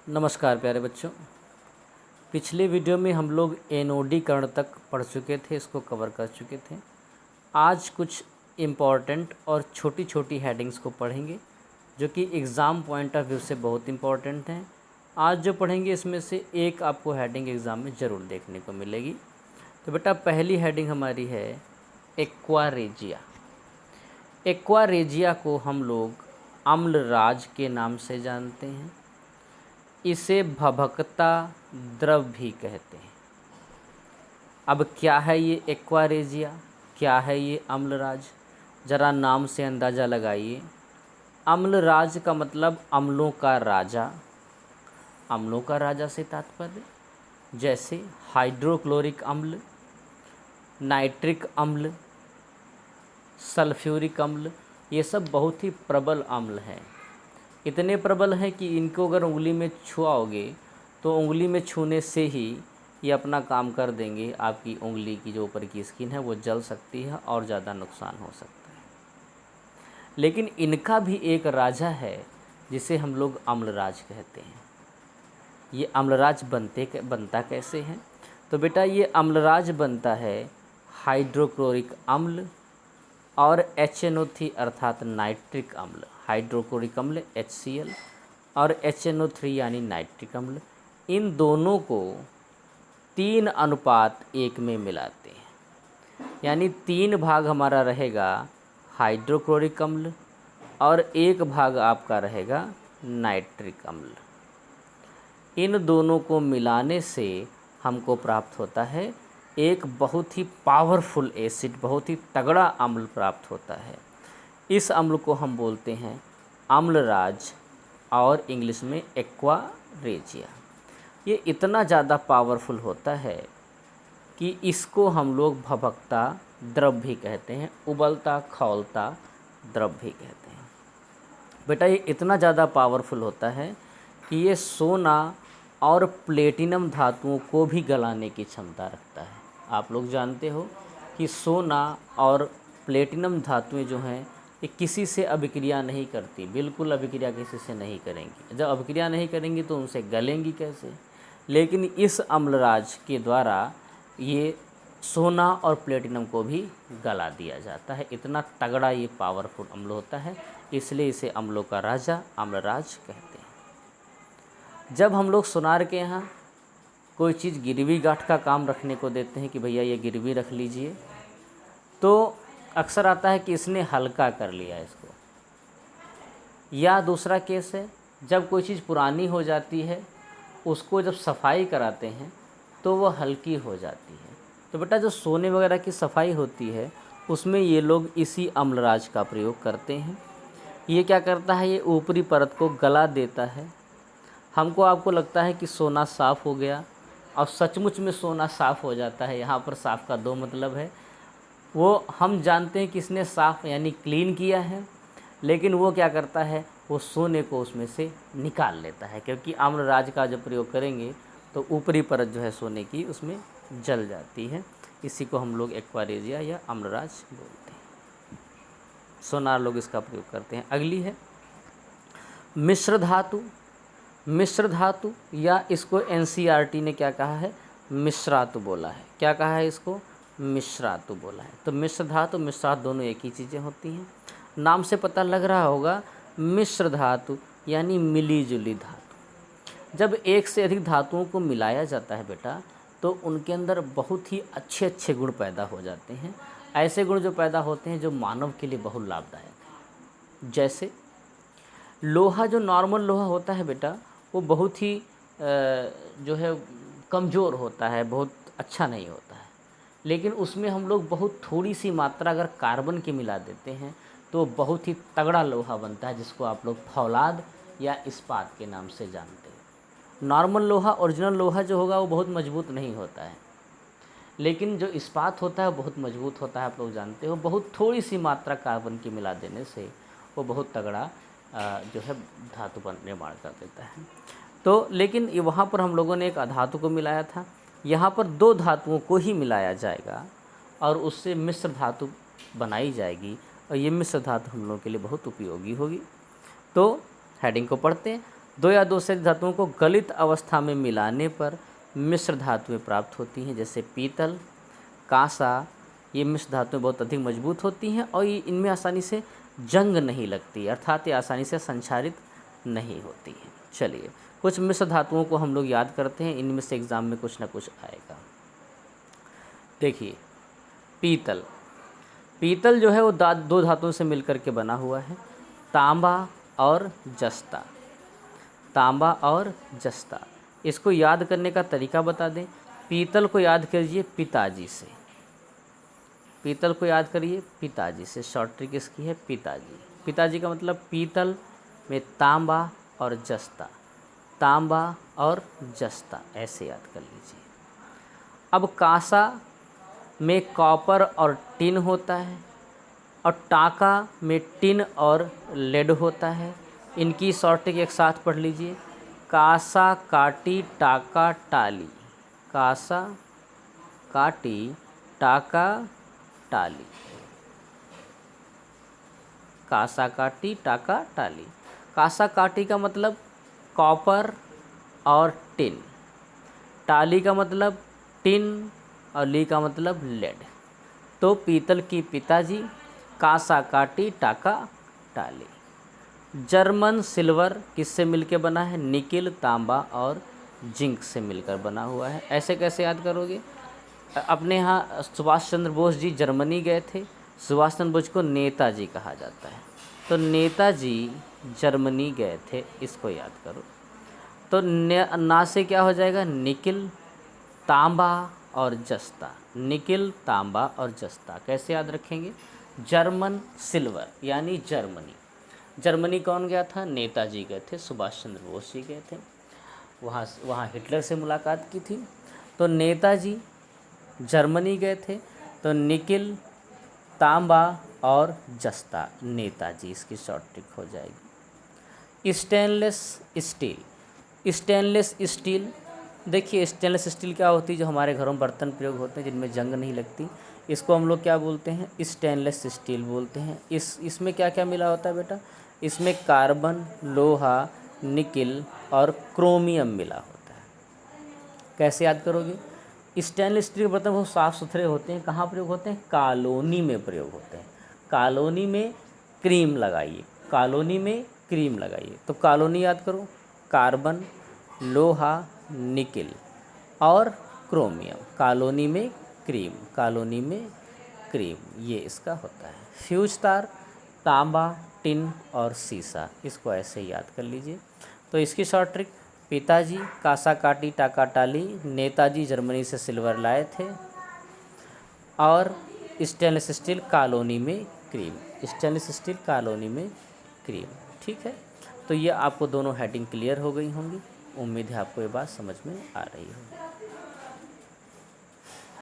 नमस्कार प्यारे बच्चों। पिछले वीडियो में हम लोग एनोडीकरण तक पढ़ चुके थे, इसको कवर कर चुके थे। आज कुछ इम्पॉर्टेंट और छोटी छोटी हेडिंग्स को पढ़ेंगे जो कि एग्ज़ाम पॉइंट ऑफ व्यू से बहुत इम्पॉर्टेंट हैं। आज जो पढ़ेंगे इसमें से एक आपको हेडिंग एग्ज़ाम में ज़रूर देखने को मिलेगी। तो बेटा पहली हेडिंग हमारी है एक्वारेजिया। एक्वारेजिया को हम लोग अम्लराज के नाम से जानते हैं। इसे भभकता द्रव भी कहते हैं। अब क्या है ये एक्वारेजिया, क्या है ये अम्लराज, ज़रा नाम से अंदाज़ा लगाइए। अम्लराज का मतलब अम्लों का राजा। अम्लों का राजा से तात्पर्य जैसे हाइड्रोक्लोरिक अम्ल, नाइट्रिक अम्ल, सल्फ्यूरिक अम्ल, ये सब बहुत ही प्रबल अम्ल हैं। इतने प्रबल हैं कि इनको अगर उंगली में छुआओगे तो उंगली में छूने से ही ये अपना काम कर देंगे। आपकी उंगली की जो ऊपर की स्किन है वो जल सकती है और ज़्यादा नुकसान हो सकता है। लेकिन इनका भी एक राजा है जिसे हम लोग अम्लराज कहते हैं। ये अम्लराज बनता कैसे है? तो बेटा ये अम्लराज बनता है हाइड्रोक्लोरिक अम्ल और HNO3 अर्थात नाइट्रिक अम्ल। हाइड्रोक्लोरिक अम्ल HCl और HNO3 यानी नाइट्रिक अम्ल, इन दोनों को 3:1 में मिलाते हैं। यानी 3 भाग हमारा रहेगा हाइड्रोक्लोरिक अम्ल और 1 भाग आपका रहेगा नाइट्रिक अम्ल। इन दोनों को मिलाने से हमको प्राप्त होता है एक बहुत ही पावरफुल एसिड, बहुत ही तगड़ा अम्ल प्राप्त होता है। इस अम्ल को हम बोलते हैं अम्लराज और इंग्लिश में एक्वारेजिया। ये इतना ज़्यादा पावरफुल होता है कि इसको हम लोग भभकता द्रव भी कहते हैं, उबलता खौलता द्रव भी कहते हैं। बेटा ये इतना ज़्यादा पावरफुल होता है कि ये सोना और प्लेटिनम धातुओं को भी गलाने की क्षमता रखता है। आप लोग जानते हो कि सोना और प्लेटिनम धातुएं जो हैं ये किसी से अभिक्रिया नहीं करती, बिल्कुल अभिक्रिया किसी से नहीं करेंगी। जब अभिक्रिया नहीं करेंगी तो उनसे गलेंगी कैसे? लेकिन इस अम्लराज के द्वारा ये सोना और प्लेटिनम को भी गला दिया जाता है। इतना तगड़ा ये पावरफुल अम्ल होता है, इसलिए इसे अम्लों का राजा अम्लराज कहते हैं। जब हम लोग सोनार के यहाँ कोई चीज़ गिरवी गांठ का काम रखने को देते हैं कि भैया ये गिरवी रख लीजिए, तो अक्सर आता है कि इसने हल्का कर लिया इसको। या दूसरा केस है जब कोई चीज़ पुरानी हो जाती है, उसको जब सफाई कराते हैं तो वो हल्की हो जाती है। तो बेटा जो सोने वगैरह की सफाई होती है उसमें ये लोग इसी अम्लराज का प्रयोग करते हैं। ये क्या करता है, ये ऊपरी परत को गला देता है। हमको आपको लगता है कि सोना साफ़ हो गया और सचमुच में सोना साफ़ हो जाता है। यहाँ पर साफ़ का 2 मतलब है। वो हम जानते हैं कि इसने साफ़ यानी क्लीन किया है, लेकिन वो क्या करता है, वो सोने को उसमें से निकाल लेता है, क्योंकि अम्लराज का जब प्रयोग करेंगे तो ऊपरी परत जो है सोने की उसमें जल जाती है। इसी को हम लोग एक्वारेजिया या अम्लराज बोलते हैं। सोनार लोग इसका प्रयोग करते हैं। अगली है मिश्र धातु। मिश्र धातु या इसको NCERT ने क्या कहा है, मिश्रातु बोला है। क्या कहा है इसको, मिश्रातु बोला है। तो मिश्र धातु मिश्रातु दोनों एक ही चीज़ें होती हैं। नाम से पता लग रहा होगा मिश्र धातु यानी मिली जुली धातु। जब एक से अधिक धातुओं को मिलाया जाता है बेटा तो उनके अंदर बहुत ही अच्छे अच्छे गुण पैदा हो जाते हैं। ऐसे गुण जो पैदा होते हैं जो मानव के लिए बहुत लाभदायक है। जैसे लोहा, जो नॉर्मल लोहा होता है बेटा वो बहुत ही जो है कमज़ोर होता है, बहुत अच्छा नहीं होता है। लेकिन उसमें हम लोग बहुत थोड़ी सी मात्रा अगर कार्बन की मिला देते हैं तो बहुत ही तगड़ा लोहा बनता है, जिसको आप लोग फौलाद या इस्पात के नाम से जानते हैं। नॉर्मल लोहा, ओरिजिनल लोहा जो होगा वो बहुत मजबूत नहीं होता है, लेकिन जो इस्पात होता है वो बहुत मजबूत होता है। आप लोग जानते हो बहुत थोड़ी सी मात्रा कार्बन की मिला देने से वो बहुत तगड़ा जो है धातु पर निर्माण कर देता है। तो लेकिन ये वहाँ पर हम लोगों ने एक अधातु को मिलाया था, यहाँ पर 2 धातुओं को ही मिलाया जाएगा और उससे मिश्र धातु बनाई जाएगी और ये मिश्र धातु हम लोगों के लिए बहुत उपयोगी होगी। तो हेडिंग को पढ़ते हैं। दो या दो से अधिक धातुओं को गलित अवस्था में मिलाने पर मिश्र धातुएं प्राप्त होती हैं, जैसे पीतल, कांसा। ये मिश्र धातुएं बहुत अधिक मजबूत होती हैं और ये इनमें आसानी से जंग नहीं लगती, अर्थात ये आसानी से संक्षारित नहीं होती है। चलिए कुछ मिश्र धातुओं को हम लोग याद करते हैं, इनमें से एग्ज़ाम में कुछ ना कुछ आएगा। देखिए पीतल, पीतल जो है वो दो धातुओं से मिलकर के बना हुआ है, तांबा और जस्ता। तांबा और जस्ता, इसको याद करने का तरीका बता दें। पीतल को याद करिए पिताजी से, पीतल को याद करिए पिताजी से, शॉर्ट ट्रिक इसकी है पिताजी। पिताजी का मतलब पीतल में तांबा और जस्ता, तांबा और जस्ता, ऐसे याद कर लीजिए। अब कांसा में कॉपर और टिन होता है और टाका में टिन और लेड होता है। इनकी शॉर्ट ट्रिक एक साथ पढ़ लीजिए, कासा काटी टाका टाली, कासा काटी टाका टाली, कासा काटी टाका टाली। कासा काटी का मतलब कॉपर और टिन, टाली का मतलब टिन और ली का मतलब लेड। तो पीतल की पिताजी, कासा काटी टाका टाली। जर्मन सिल्वर किससे मिलकर बना है? निकिल, तांबा और जिंक से मिलकर बना हुआ है। ऐसे कैसे याद करोगे? अपने यहाँ सुभाष चंद्र बोस जी जर्मनी गए थे, सुभाष चंद्र बोस को नेताजी कहा जाता है, तो नेताजी जर्मनी गए थे, इसको याद करो। तो ना से क्या हो जाएगा? निकिल, तांबा और जस्ता, निकिल, तांबा और जस्ता। कैसे याद रखेंगे? जर्मन सिल्वर यानी जर्मनी, जर्मनी कौन गया था? नेताजी गए थे, सुभाष चंद्र बोस जी गए थे, वहाँ हिटलर से मुलाकात की थी। तो नेताजी जर्मनी गए थे, तो निकिल, तांबा और जस्ता, नेताजी, इसकी शॉर्ट ट्रिक हो जाएगी। स्टेनलेस स्टील, स्टेनलेस स्टील, देखिए स्टेनलेस स्टील क्या होती है? जो हमारे घरों में बर्तन प्रयोग होते हैं जिनमें जंग नहीं लगती, इसको हम लोग क्या बोलते हैं? स्टेनलेस स्टील बोलते हैं। इसमें क्या क्या मिला होता है बेटा? इसमें कार्बन, लोहा, निकिल और क्रोमियम मिला होता है। कैसे याद करोगे? स्टेनलेस स्टील के बर्तन बहुत साफ़ सुथरे होते हैं। कहाँ प्रयोग होते हैं? कॉलोनी में प्रयोग होते हैं। कॉलोनी में क्रीम लगाइए, कॉलोनी में क्रीम लगाइए। तो कॉलोनी याद करो, कार्बन, लोहा, निकिल और क्रोमियम, कॉलोनी में क्रीम, कॉलोनी में क्रीम, ये इसका होता है। फ्यूज तार, तांबा, टिन और सीसा, इसको ऐसे ही याद कर लीजिए। तो इसकी शॉर्ट ट्रिक, पिताजी कासा काटी टाका टाली, नेताजी जर्मनी से सिल्वर लाए थे, और स्टेनलेस स्टील कॉलोनी में क्रीम, स्टेनलेस स्टील कॉलोनी में क्रीम। ठीक है, तो ये आपको दोनों हेडिंग क्लियर हो गई होंगी। उम्मीद है आपको ये बात समझ में आ रही होगी।